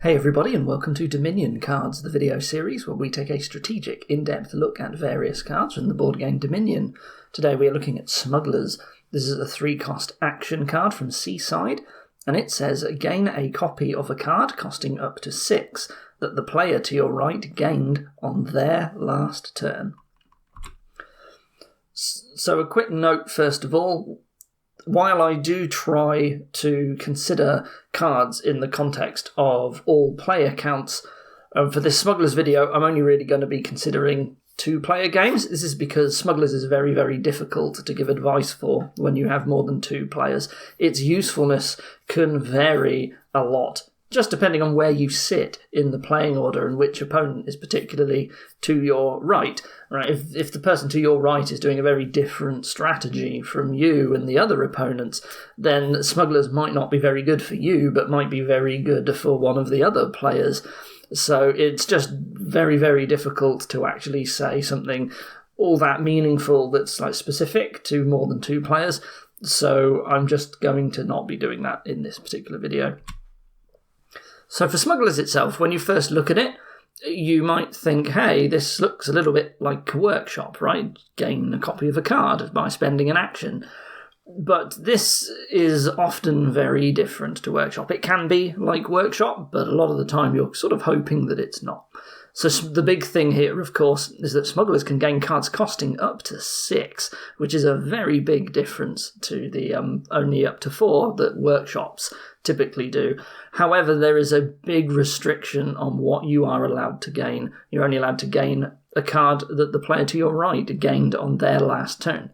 Hey everybody, and welcome to Dominion Cards, the video series where we take a strategic, in-depth look at various cards from the board game Dominion. Today we are looking at Smugglers. This is a 3-cost action card from Seaside, and it says gain a copy of a card costing up to 6 that the player to your right gained on their last turn. So a quick note first of all. While I do try to consider cards in the context of all player counts, for this Smugglers video, I'm only really going to be considering 2-player games. This is because Smugglers is very, very difficult to give advice for when you have more than 2 players. Its usefulness can vary a lot, just depending on where you sit in the playing order and which opponent is particularly to your right. Right? If the person to your right is doing a very different strategy from you and the other opponents, then Smugglers might not be very good for you, but might be very good for one of the other players. So it's just very, very difficult to actually say something all that meaningful that's like specific to more than 2 players. So I'm just going to not be doing that in this particular video. So for Smugglers itself, when you first look at it, you might think, hey, this looks a little bit like a workshop, right? Gain a copy of a card by spending an action. But this is often very different to workshop. It can be like workshop, but a lot of the time you're sort of hoping that it's not. So the big thing here, of course, is that Smugglers can gain cards costing up to 6, which is a very big difference to the only up to 4 that workshops typically do. However, there is a big restriction on what you are allowed to gain. You're only allowed to gain a card that the player to your right gained on their last turn.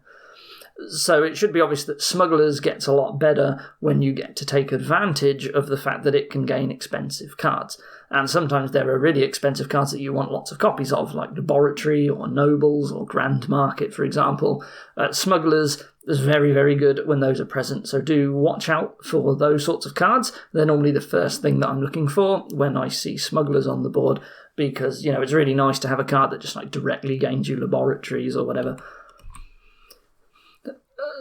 So it should be obvious that Smugglers gets a lot better when you get to take advantage of the fact that it can gain expensive cards. And sometimes there are really expensive cards that you want lots of copies of, like Laboratory or Nobles or Grand Market, for example. Smugglers is very, very good when those are present. So do watch out for those sorts of cards. They're normally the first thing that I'm looking for when I see Smugglers on the board, because, you know, it's really nice to have a card that just like directly gains you Laboratories or whatever.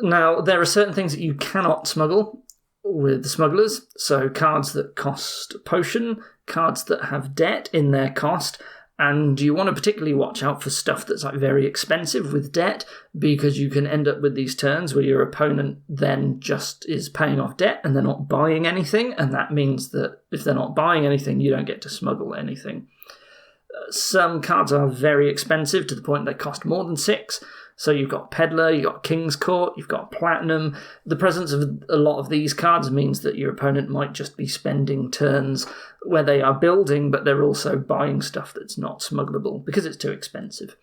Now, there are certain things that you cannot smuggle with Smugglers. So cards that cost potion, cards that have debt in their cost, and you want to particularly watch out for stuff that's like very expensive with debt, because you can end up with these turns where your opponent then just is paying off debt and they're not buying anything, and that means that if they're not buying anything, you don't get to smuggle anything. Some cards are very expensive to the point they cost more than 6. So you've got Peddler, you've got King's Court, you've got Platinum. The presence of a lot of these cards means that your opponent might just be spending turns where they are building, but they're also buying stuff that's not smuggleable because it's too expensive.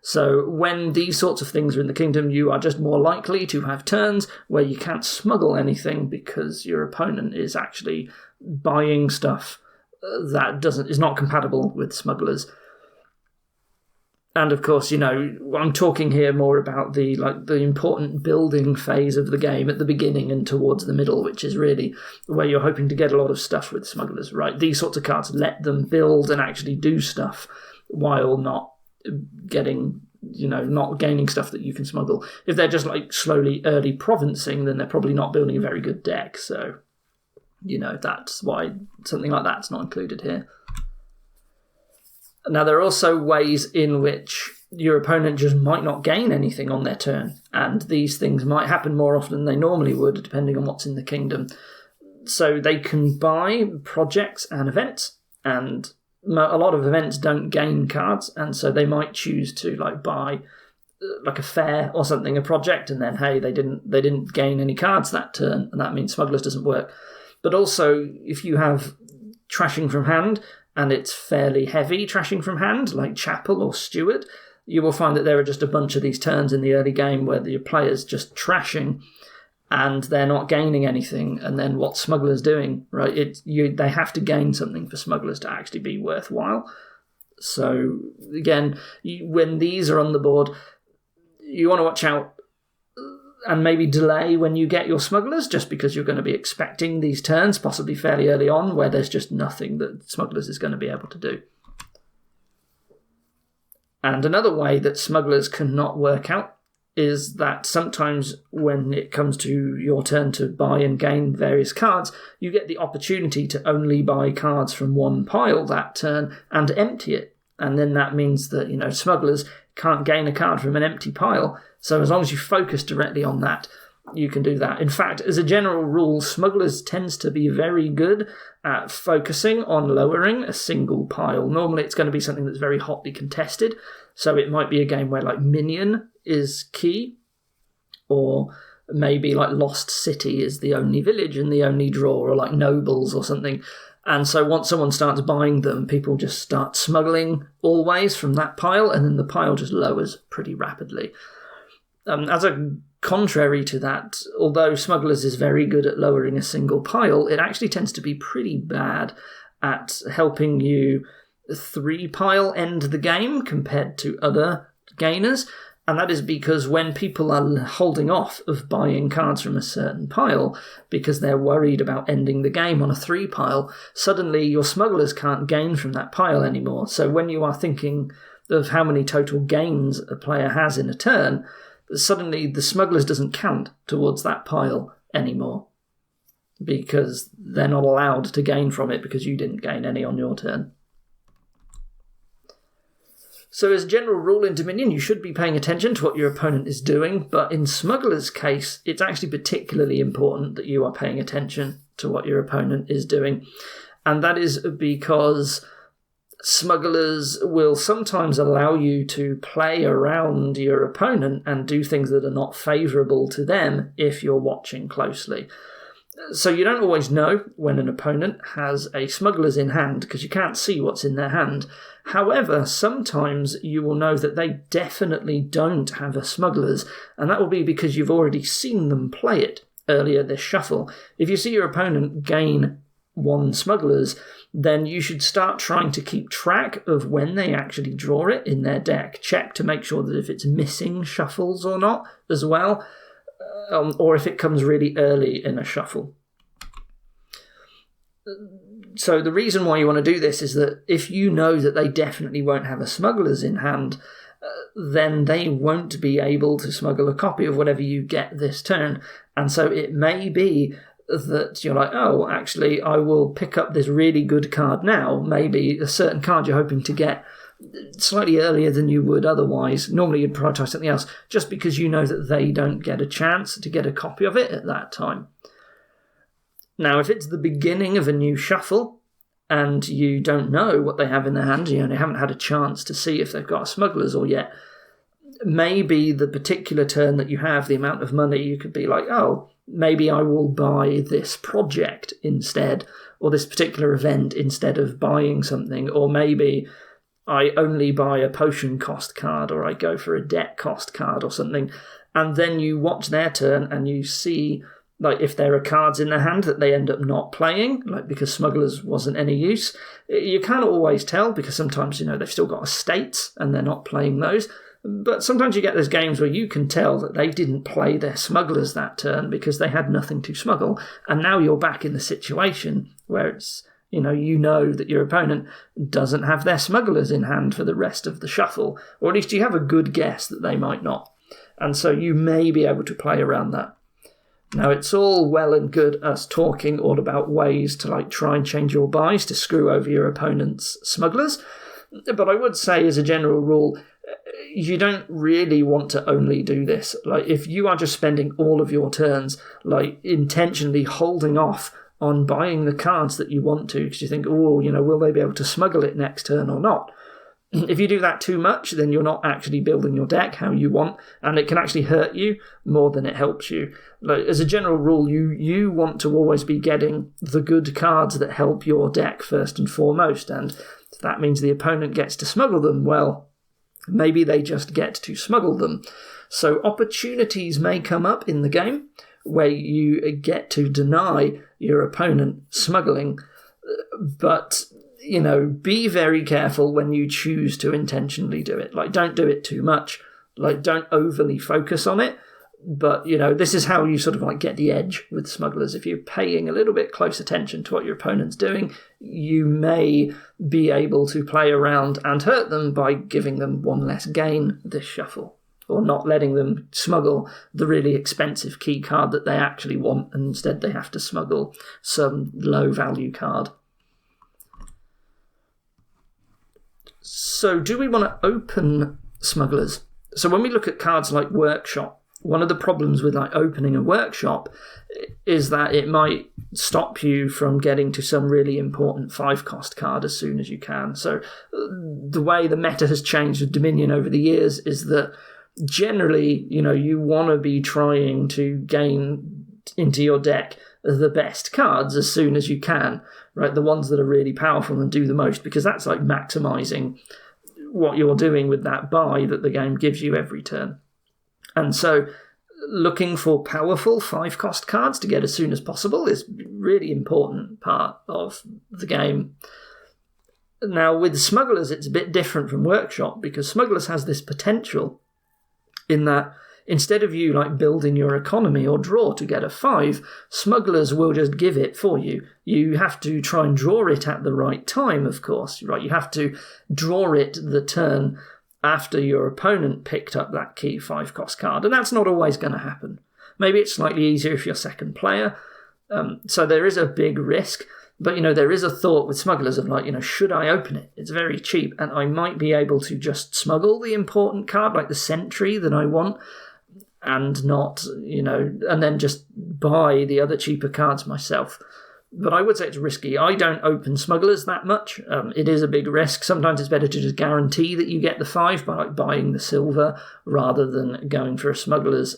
So when these sorts of things are in the kingdom, you are just more likely to have turns where you can't smuggle anything because your opponent is actually buying stuff that is not compatible with Smugglers. And of course, you know, I'm talking here more about the important building phase of the game at the beginning and towards the middle, which is really where you're hoping to get a lot of stuff with Smugglers, right? These sorts of cards let them build and actually do stuff while not getting, you know, not gaining stuff that you can smuggle. If they're just like slowly early provincing, then they're probably not building a very good deck. So, you know, that's why something like that's not included here. Now, there are also ways in which your opponent just might not gain anything on their turn, and these things might happen more often than they normally would, depending on what's in the kingdom. So they can buy projects and events, and a lot of events don't gain cards, and so they might choose to like buy like a fair or something, a project, and then, hey, they didn't gain any cards that turn, and that means Smugglers doesn't work. But also, if you have trashing from hand, and it's fairly heavy trashing from hand, like Chapel or Steward, you will find that there are just a bunch of these turns in the early game where the player's just trashing and they're not gaining anything. And then what Smugglers doing, right? They have to gain something for Smugglers to actually be worthwhile. So again, when these are on the board, you want to watch out and maybe delay when you get your Smugglers, just because you're going to be expecting these turns, possibly fairly early on, where there's just nothing that Smugglers is going to be able to do. And another way that Smugglers cannot work out is that sometimes when it comes to your turn to buy and gain various cards, you get the opportunity to only buy cards from one pile that turn and empty it. And then that means that, smugglers can't gain a card from an empty pile. So as long as you focus directly on that, you can do that. In fact, as a general rule, smugglers tends to be very good at focusing on lowering a single pile. Normally it's going to be something that's very hotly contested. So it might be a game where like Minion is key, or maybe like Lost City is the only village and the only draw, or like Nobles or something. And so once someone starts buying them, people just start smuggling always from that pile, and then the pile just lowers pretty rapidly. As a contrary to that, although Smugglers is very good at lowering a single pile, it actually tends to be pretty bad at helping you 3-pile end the game compared to other gainers. And that is because when people are holding off of buying cards from a certain pile because they're worried about ending the game on a 3-pile, suddenly your smugglers can't gain from that pile anymore. So when you are thinking of how many total gains a player has in a turn, suddenly the smugglers doesn't count towards that pile anymore because they're not allowed to gain from it because you didn't gain any on your turn. So as a general rule in Dominion, you should be paying attention to what your opponent is doing, but in Smuggler's case, it's actually particularly important that you are paying attention to what your opponent is doing. And that is because Smugglers will sometimes allow you to play around your opponent and do things that are not favourable to them if you're watching closely. So you don't always know when an opponent has a Smugglers in hand because you can't see what's in their hand. However, sometimes you will know that they definitely don't have a Smugglers, and that will be because you've already seen them play it earlier this shuffle. If you see your opponent gain 1 Smugglers, then you should start trying to keep track of when they actually draw it in their deck. Check to make sure that if it's missing shuffles or not as well, or if it comes really early in a shuffle. So the reason why you want to do this is that if you know that they definitely won't have a Smugglers in hand, then they won't be able to smuggle a copy of whatever you get this turn. And so it may be that you're like, oh, actually, I will pick up this really good card now, maybe a certain card you're hoping to get slightly earlier than you would otherwise. Normally you'd prioritise something else, just because you know that they don't get a chance to get a copy of it at that time. Now, if it's the beginning of a new shuffle, and you don't know what they have in their hand, they haven't had a chance to see if they've got a Smugglers or yet, maybe the particular turn that you have, the amount of money, you could be like, oh, maybe I will buy this project instead, or this particular event instead of buying something, or maybe I only buy a potion cost card, or I go for a debt cost card or something, and then you watch their turn and you see like if there are cards in their hand that they end up not playing, like because Smugglers wasn't any use. You can't always tell because sometimes, they've still got estates and they're not playing those. But sometimes you get those games where you can tell that they didn't play their Smugglers that turn because they had nothing to smuggle. And now you're back in the situation where it's, you know that your opponent doesn't have their Smugglers in hand for the rest of the shuffle. Or at least you have a good guess that they might not. And so you may be able to play around that. Now, it's all well and good us talking all about ways to try and change your buys to screw over your opponent's Smugglers. But I would say, as a general rule, you don't really want to only do this. If you are just spending all of your turns, intentionally holding off on buying the cards that you want to, because you think, will they be able to smuggle it next turn or not? If you do that too much, then you're not actually building your deck how you want, and it can actually hurt you more than it helps you. As a general rule, you want to always be getting the good cards that help your deck first and foremost, and if that means the opponent gets to smuggle them, well, maybe they just get to smuggle them. So opportunities may come up in the game where you get to deny your opponent smuggling, but be very careful when you choose to intentionally do it. Don't do it too much. Don't overly focus on it. But, this is how you sort of get the edge with Smugglers. If you're paying a little bit close attention to what your opponent's doing, you may be able to play around and hurt them by giving them one less gain this shuffle. or not letting them smuggle the really expensive key card that they actually want, and instead they have to smuggle some low-value card. So do we want to open Smugglers? So when we look at cards like Workshop, one of the problems with like opening a Workshop is that it might stop you from getting to some really important 5-cost card as soon as you can. So the way the meta has changed with Dominion over the years is that generally, you want to be trying to gain into your deck the best cards as soon as you can, right? The ones that are really powerful and do the most, because that's like maximizing what you're doing with that buy that the game gives you every turn. And so looking for powerful 5-cost cards to get as soon as possible is a really important part of the game. Now, with Smugglers, it's a bit different from Workshop, because Smugglers has this potential in that instead of you like building your economy or draw to get a 5, Smugglers will just give it for you. You have to try and draw it at the right time, of course, right? You have to draw it the turn after your opponent picked up that key 5-cost card, and that's not always going to happen. Maybe it's slightly easier if you're second player, so there is a big risk, but there is a thought with Smugglers of like, should I open it? It's very cheap, and I might be able to just smuggle the important card, like the Sentry that I want, and not, and then just buy the other cheaper cards myself. But I would say it's risky. I don't open Smugglers that much. It is a big risk. Sometimes it's better to just guarantee that you get the 5 by like buying the silver rather than going for a Smugglers,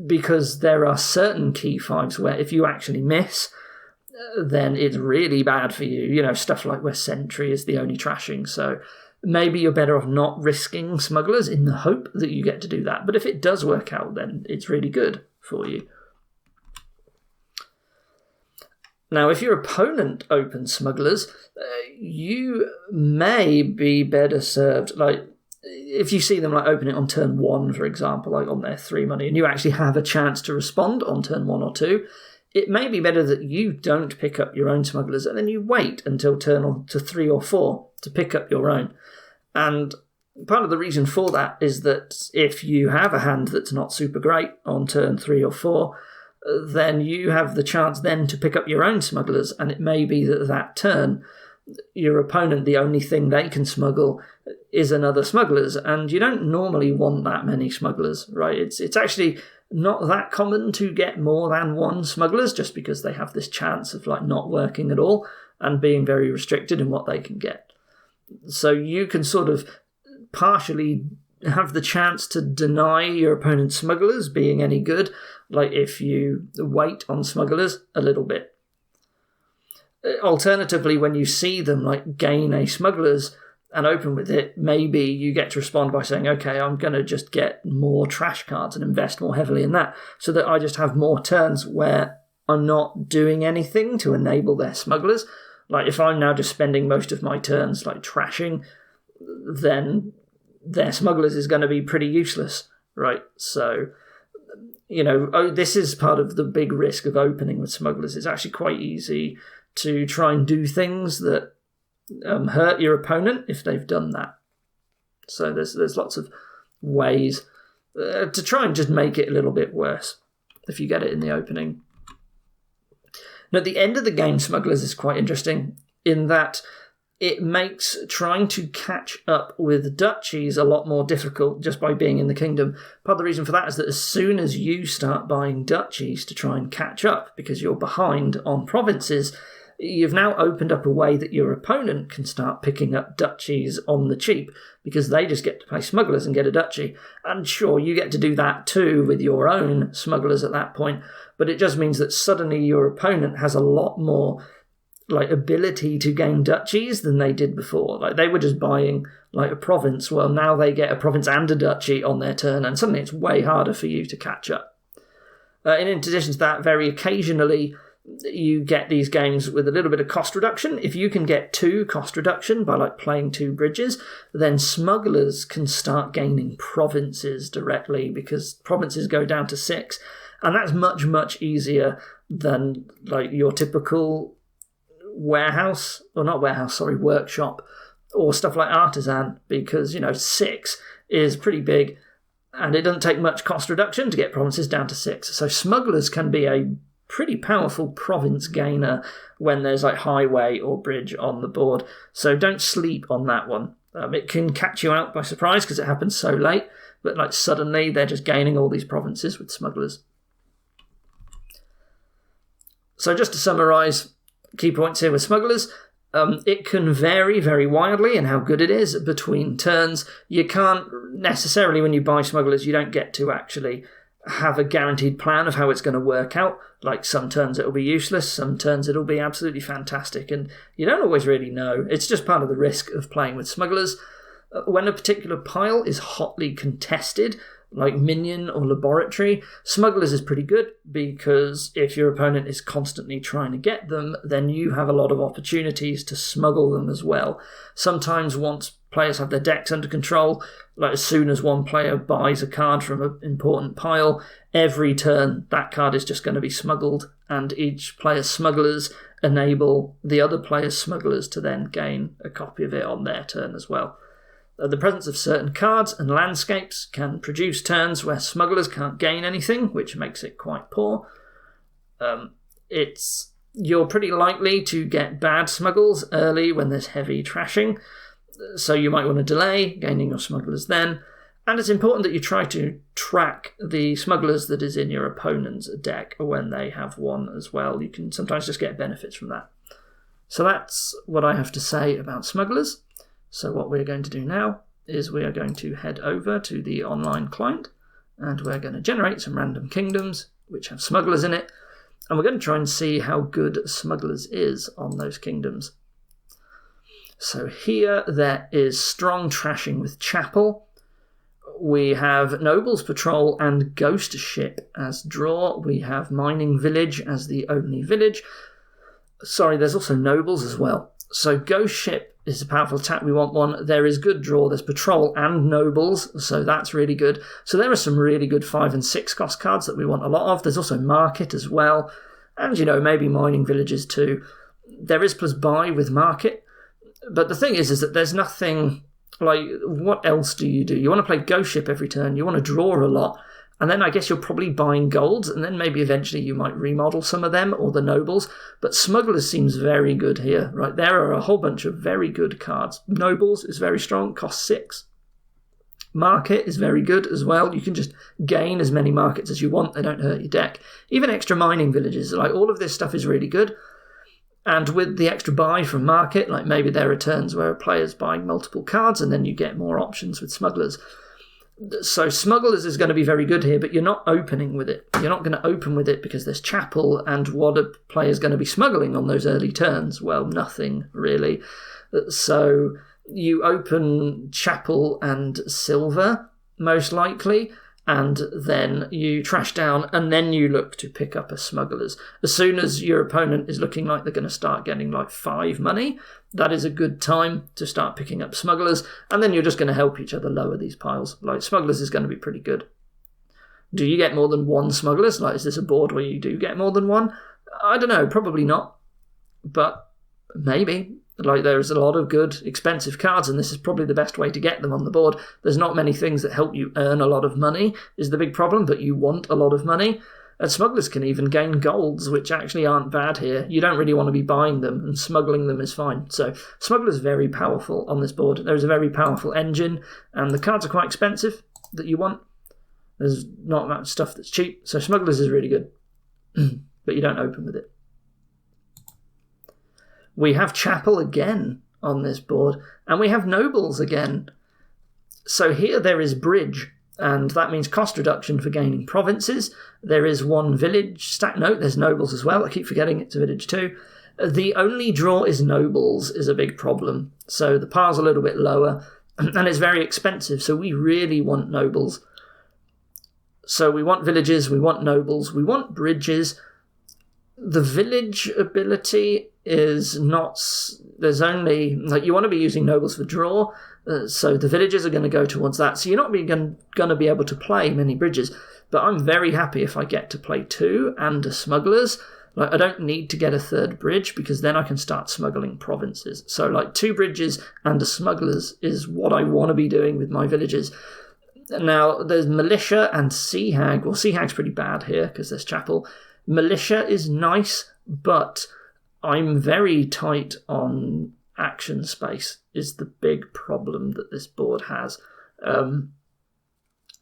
because there are certain key 5s where if you actually miss, then it's really bad for you. Stuff like where Sentry is the only trashing. So maybe you're better off not risking Smugglers in the hope that you get to do that. But if it does work out, then it's really good for you. Now, if your opponent opens Smugglers, you may be better served, like, if you see them like open it on turn 1, for example, like on their 3 money, and you actually have a chance to respond on turn 1 or 2, it may be better that you don't pick up your own Smugglers, and then you wait until turn on to 3 or 4 to pick up your own. And part of the reason for that is that if you have a hand that's not super great on turn 3 or 4, then you have the chance then to pick up your own Smugglers, and it may be that turn, your opponent, the only thing they can smuggle is another Smugglers, and you don't normally want that many Smugglers, right? It's actually not that common to get more than 1 Smugglers, just because they have this chance of like not working at all and being very restricted in what they can get. So you can sort of partially have the chance to deny your opponent's Smugglers being any good, like if you wait on Smugglers a little bit. Alternatively, when you see them like gain a Smugglers and open with it, maybe you get to respond by saying, okay, I'm going to just get more trash cards and invest more heavily in that, so that I just have more turns where I'm not doing anything to enable their Smugglers. Like if I'm now just spending most of my turns like trashing, then their Smugglers is going to be pretty useless, right? So, this is part of the big risk of opening with Smugglers. It's actually quite easy to try and do things that hurt your opponent if they've done that. So there's lots of ways to try and just make it a little bit worse if you get it in the opening. Now, at the end of the game, Smugglers is quite interesting in that it makes trying to catch up with duchies a lot more difficult just by being in the kingdom. Part of the reason for that is that as soon as you start buying duchies to try and catch up because you're behind on provinces, you've now opened up a way that your opponent can start picking up duchies on the cheap, because they just get to play Smugglers and get a duchy. And sure, you get to do that too with your own Smugglers at that point, but it just means that suddenly your opponent has a lot more like ability to gain duchies than they did before. Like they were just buying like a province. Well, now they get a province and a duchy on their turn, and suddenly it's way harder for you to catch up. In addition to that, very occasionally you get these games with a little bit of cost reduction. If you can get 2 cost reduction by like playing 2 bridges, then Smugglers can start gaining provinces directly, because provinces go down to 6, and that's much, much easier than like your typical workshop, or stuff like Artisan, because 6 is pretty big, and it doesn't take much cost reduction to get provinces down to 6. So smugglers can be a pretty powerful province gainer when there's like highway or bridge on the board. So don't sleep on that one. It can catch you out by surprise because it happens so late, but like suddenly they're just gaining all these provinces with smugglers. So just to summarise, key points here with smugglers. It can vary very wildly in how good it is between turns. You can't necessarily, when you buy smugglers, you don't get to actually have a guaranteed plan of how it's going to work out. Like some turns it'll be useless, some turns it'll be absolutely fantastic, and you don't always really know. It's just part of the risk of playing with smugglers. When a particular pile is hotly contested, like minion or laboratory, smugglers is pretty good because if your opponent is constantly trying to get them, then you have a lot of opportunities to smuggle them as well. Sometimes once players have their decks under control, like as soon as one player buys a card from an important pile, every turn that card is just going to be smuggled, and each player's smugglers enable the other player's smugglers to then gain a copy of it on their turn as well. The presence of certain cards and landscapes can produce turns where smugglers can't gain anything, which makes it quite poor. You're pretty likely to get bad smuggles early when there's heavy trashing, so you might want to delay gaining your smugglers then. And it's important that you try to track the smugglers that is in your opponent's deck when they have one as well. You can sometimes just get benefits from that. So that's what I have to say about smugglers. So what we're going to do now is we are going to head over to the online client, and we're going to generate some random kingdoms which have smugglers in it, and we're going to try and see how good smugglers is on those kingdoms. So here there is strong trashing with chapel. We have nobles patrol and ghost ship as draw. We have mining village as the only village. Sorry, there's also nobles as well. So ghost ship is a powerful attack. We want one. There is good draw. There's patrol and nobles, so that's really good. So there are some really good 5 and 6 cost cards that we want a lot of. There's also market as well, and maybe mining villages too. There is plus buy with market, but the thing is that there's nothing like, what else do? You want to play ghost ship every turn. You want to draw a lot. And then I guess you're probably buying golds, and then maybe eventually you might remodel some of them or the nobles. But smugglers seems very good here, right? There are a whole bunch of very good cards. Nobles is very strong, costs 6. Market is very good as well. You can just gain as many markets as you want. They don't hurt your deck. Even extra mining villages, like all of this stuff is really good. And with the extra buy from market, like maybe there are turns where a player's buying multiple cards and then you get more options with smugglers. So smugglers is going to be very good here, but you're not opening with it. You're not going to open with it because there's chapel, and what a player's going to be smuggling on those early turns? Well, nothing really. So you open chapel and silver, most likely, and then you trash down, and then you look to pick up a smugglers. As soon as your opponent is looking like they're going to start getting like 5 money, that is a good time to start picking up smugglers, and then you're just going to help each other lower these piles. Like, smugglers is going to be pretty good. Do you get more than 1 smugglers? Like, is this a board where you do get more than 1? I don't know, probably not, but maybe. Like, there's a lot of good, expensive cards, and this is probably the best way to get them on the board. There's not many things that help you earn a lot of money, is the big problem, but you want a lot of money. And smugglers can even gain golds, which actually aren't bad here. You don't really want to be buying them, and smuggling them is fine. So smugglers very powerful on this board. There's a very powerful engine, and the cards are quite expensive that you want. There's not much stuff that's cheap, so smugglers is really good. But you don't open with it. We have chapel again on this board, and we have nobles again. So here there is bridge, and that means cost reduction for gaining provinces. There is 1 village stack. No, there's nobles as well. I keep forgetting it's a village too. The only draw is nobles is a big problem. So the pile's a little bit lower, and it's very expensive, so we really want nobles. So we want villages, we want nobles, we want bridges. The village ability is not... There's only... Like, you want to be using nobles for draw, so the villages are going to go towards that. So you're not going to be able to play many bridges. But I'm very happy if I get to play 2 and a smugglers. Like, I don't need to get a 3rd bridge, because then I can start smuggling provinces. So, like, 2 bridges and a smugglers is what I want to be doing with my villages. Now, there's Militia and Sea Hag. Well, Sea Hag's pretty bad here because there's Chapel. Militia is nice, but I'm very tight on action space is the big problem that this board has.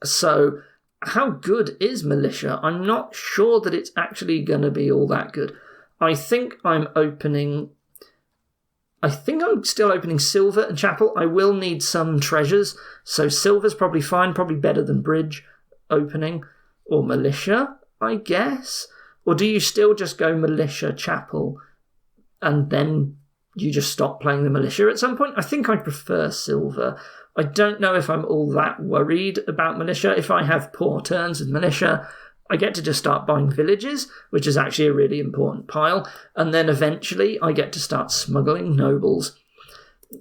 So how good is Militia? I'm not sure that it's actually going to be all that good. I think I'm still opening Silver and Chapel. I will need some treasures, so Silver's probably fine, probably better than Bridge opening. Or Militia, I guess. Or do you still just go Militia, Chapel, and then you just stop playing the Militia at some point? I think I'd prefer Silver. I don't know if I'm all that worried about Militia. If I have poor turns with Militia, I get to just start buying villages, which is actually a really important pile, and then eventually I get to start smuggling nobles.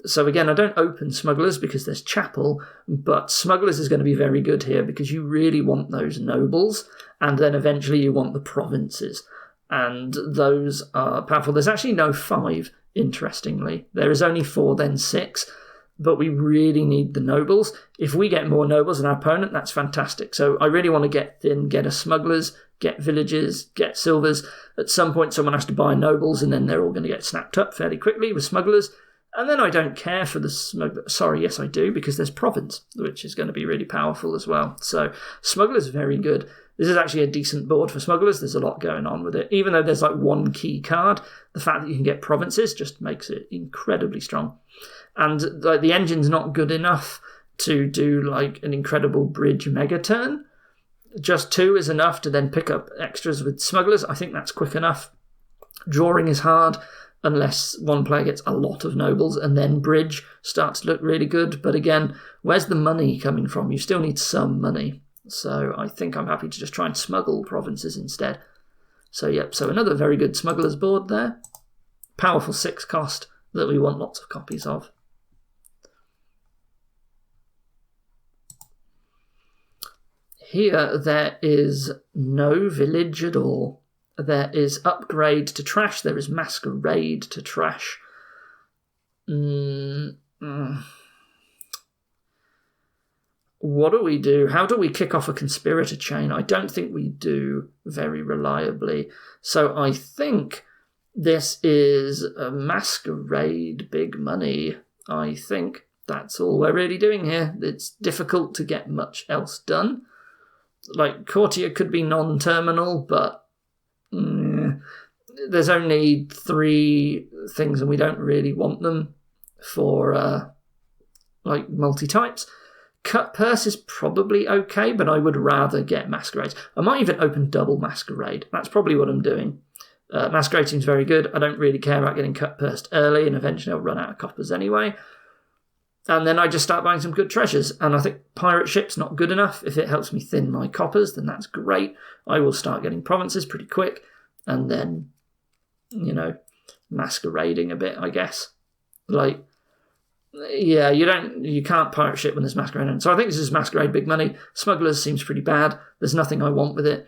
So again, I don't open Smugglers because there's Chapel, but Smugglers is going to be very good here because you really want those nobles, and then eventually you want the provinces, and those are powerful. There's actually no 5, interestingly. There is only 4, then 6, but we really need the nobles. If we get more nobles than our opponent, that's fantastic. So I really want to get a Smugglers, get villages, get Silvers. At some point, someone has to buy nobles, and then they're all going to get snapped up fairly quickly with Smugglers. And then I don't care for the Smuggler. Sorry, yes, I do, because there's Province, which is going to be really powerful as well. So Smugglers are very good. This is actually a decent board for Smugglers. There's a lot going on with it. Even though there's like one key card, the fact that you can get Provinces just makes it incredibly strong. And like the engine's not good enough to do like an incredible Bridge mega turn. Just 2 is enough to then pick up extras with Smugglers. I think that's quick enough. Drawing is hard, unless one player gets a lot of nobles, and then Bridge starts to look really good. But again, where's the money coming from? You still need some money. So I think I'm happy to just try and smuggle provinces instead. So yep, so another very good Smugglers board there. Powerful 6 cost that we want lots of copies of. Here there is no village at all. There is Upgrade to Trash. There is Masquerade to Trash. What do we do? How do we kick off a conspirator chain? I don't think we do very reliably. So I think this is a Masquerade big money. I think that's all we're really doing here. It's difficult to get much else done. Like, Courtier could be non-terminal, but there's only 3 things and we don't really want them for like multi-types. Cut Purse is probably okay, but I would rather get Masquerade. I might even open double Masquerade. That's probably what I'm doing. Masquerade seems very good. I don't really care about getting Cut Purse early, and eventually I'll run out of coppers anyway. And then I just start buying some good treasures. And I think Pirate Ship's not good enough. If it helps me thin my coppers, then that's great. I will start getting provinces pretty quick. And then, masquerading a bit, I guess. Like, yeah, you can't Pirate Ship when there's Masquerade in. So I think this is Masquerade big money. Smugglers seems pretty bad. There's nothing I want with it.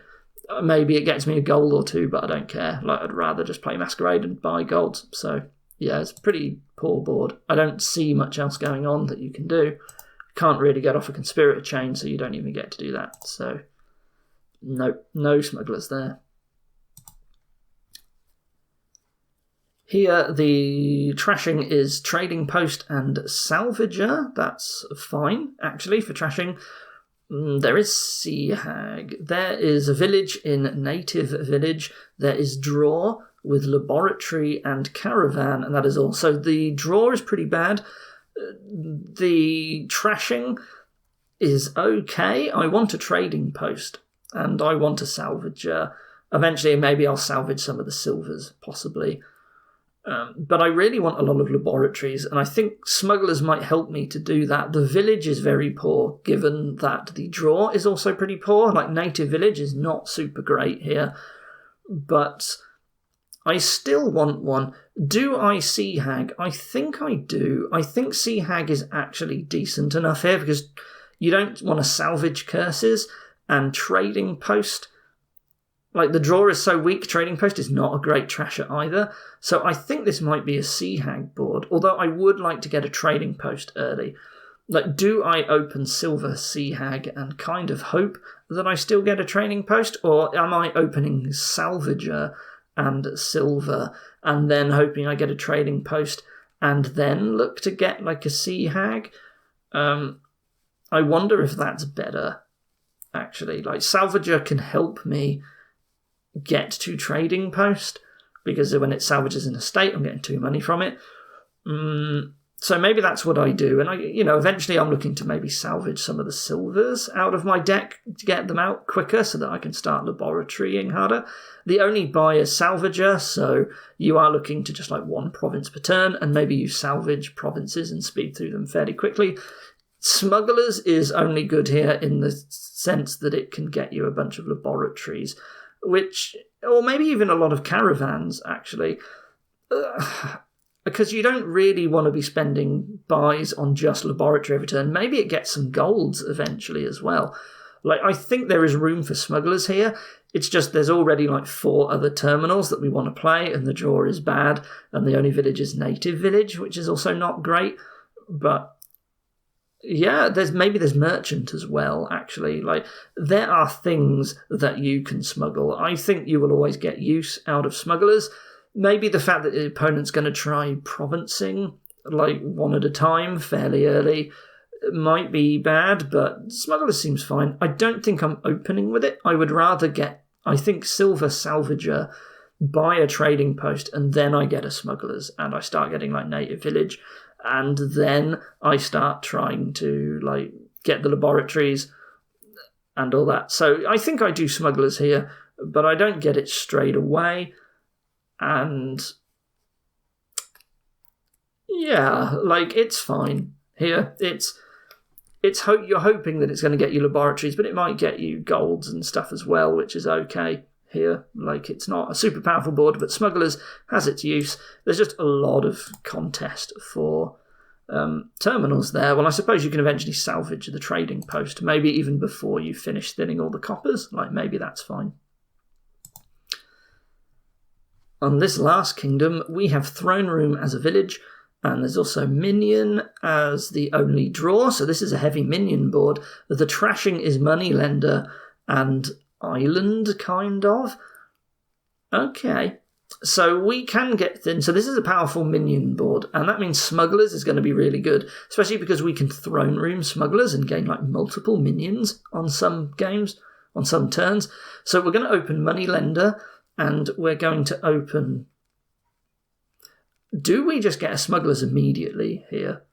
Maybe it gets me a gold or 2, but I don't care. Like, I'd rather just play Masquerade and buy golds. So yeah, it's a pretty poor board. I don't see much else going on that you can do. Can't really get off a conspirator chain, so you don't even get to do that. So no Smugglers there. Here, the trashing is Trading Post and Salvager. That's fine, actually, for trashing. There is Sea Hag. There is a village in Native Village. There is Draw with Laboratory and Caravan, and that is all. So the Draw is pretty bad. The trashing is okay. I want a Trading Post, and I want a Salvager. Eventually, maybe I'll salvage some of the silvers, possibly. But I really want a lot of laboratories, and I think Smugglers might help me to do that. The village is very poor, given that the draw is also pretty poor. Like, Native Village is not super great here, but I still want one. Do I Sea Hag? I think I do. I think Sea Hag is actually decent enough here, because you don't want to salvage curses, and Trading Post, like, the draw is so weak, Trading Post is not a great trasher either. So I think this might be a Sea Hag board, although I would like to get a Trading Post early. Like, do I open Silver Sea Hag and kind of hope that I still get a trading post, or am I opening Salvager and Silver and then hoping I get a trading post and then look to get like a Sea Hag? I wonder if that's better, actually. Like, Salvager can help me get to trading post, because when it salvages an estate, I'm getting 2 money from it. So maybe that's what I do. And eventually I'm looking to maybe salvage some of the silvers out of my deck to get them out quicker so that I can start laboratorying harder. The only buy is Salvager, so you are looking to just like 1 province per turn, and maybe you salvage provinces and speed through them fairly quickly. Smugglers is only good here in the sense that it can get you a bunch of laboratories, or maybe even a lot of caravans, actually. Because you don't really want to be spending buys on just laboratory every turn. Maybe it gets some golds eventually as well. Like, I think there is room for smugglers here. It's just there's already like 4 other terminals that we want to play, and the draw is bad, and the only village is Native Village, which is also not great. But yeah, there's merchant as well, actually. Like, there are things that you can smuggle. I think you will always get use out of smugglers. Maybe the fact that the opponent's going to try provincing, like, 1 at a time fairly early, might be bad, but smugglers seems fine. I don't think I'm opening with it. I would rather get, I think, Silver Salvager, buy a trading post, and then I get a smugglers, and I start getting, like, Native Village. And then I start trying to, like, get the laboratories and all that. So I think I do smugglers here, but I don't get it straight away. And yeah, like, it's fine here. You're hoping that it's going to get you laboratories, but it might get you golds and stuff as well, which is okay here. Like, it's not a super powerful board, but Smugglers has its use. There's just a lot of contest for terminals there. Well, I suppose you can eventually salvage the trading post, maybe even before you finish thinning all the coppers. Like, maybe that's fine. On this last kingdom, we have Throne Room as a village, and there's also Minion as the only draw, so this is a heavy Minion board. The trashing is Moneylender and Island, kind of. Okay, so we can get thin. So this is a powerful Minion board, and that means Smugglers is going to be really good, especially because we can Throne Room Smugglers and gain like multiple minions on some games, on some turns. So we're going to open Moneylender, and we're going to open... Do we just get a Smugglers immediately here?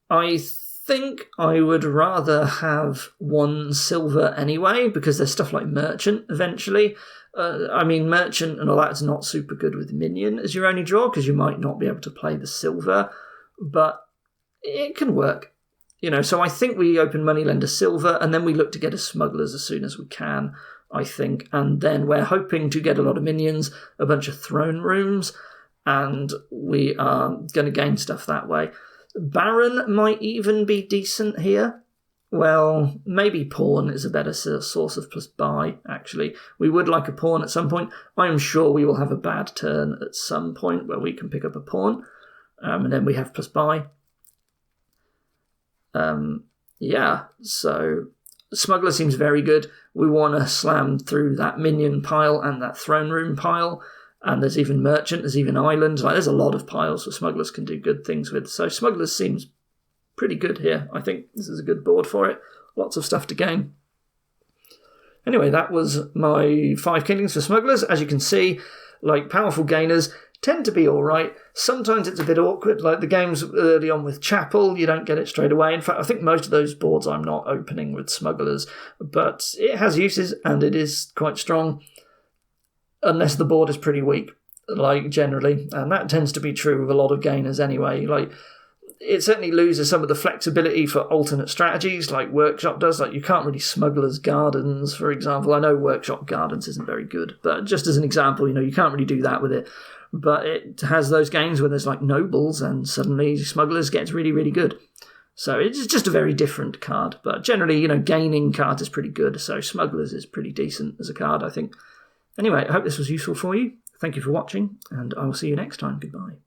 I think I would rather have 1 silver anyway, because there's stuff like Merchant eventually. Merchant and all that's not super good with Minion as your only draw, because you might not be able to play the silver, but it can work. So I think we open Moneylender silver, and then we look to get a Smugglers as soon as we can, I think. And then we're hoping to get a lot of minions, a bunch of throne rooms, and we are going to gain stuff that way. Baron might even be decent here. Well, maybe Pawn is a better source of plus buy, actually. We would like a Pawn at some point. I am sure we will have a bad turn at some point where we can pick up a Pawn, and then we have plus buy. So Smuggler seems very good. We want to slam through that minion pile and that throne room pile, and there's even Merchant, there's even Island. Like, there's a lot of piles that Smugglers can do good things with. So Smugglers seems pretty good here. I think this is a good board for it. Lots of stuff to gain. Anyway, that was my 5 kingdoms for Smugglers. As you can see, like, powerful gainers tend to be all right. Sometimes it's a bit awkward, like the games early on with Chapel, you don't get it straight away. In fact, I think most of those boards I'm not opening with Smugglers, but it has uses and it is quite strong, unless the board is pretty weak, like, generally, and that tends to be true with a lot of gainers anyway. Like, it certainly loses some of the flexibility for alternate strategies, like Workshop does. Like, you can't really Smugglers Gardens, for example. I know Workshop Gardens isn't very good, but just as an example, you can't really do that with it. But it has those games where there's like nobles, and suddenly Smugglers gets really, really good. So it's just a very different card. But generally, gaining cards is pretty good. So Smugglers is pretty decent as a card, I think. Anyway, I hope this was useful for you. Thank you for watching, and I will see you next time. Goodbye.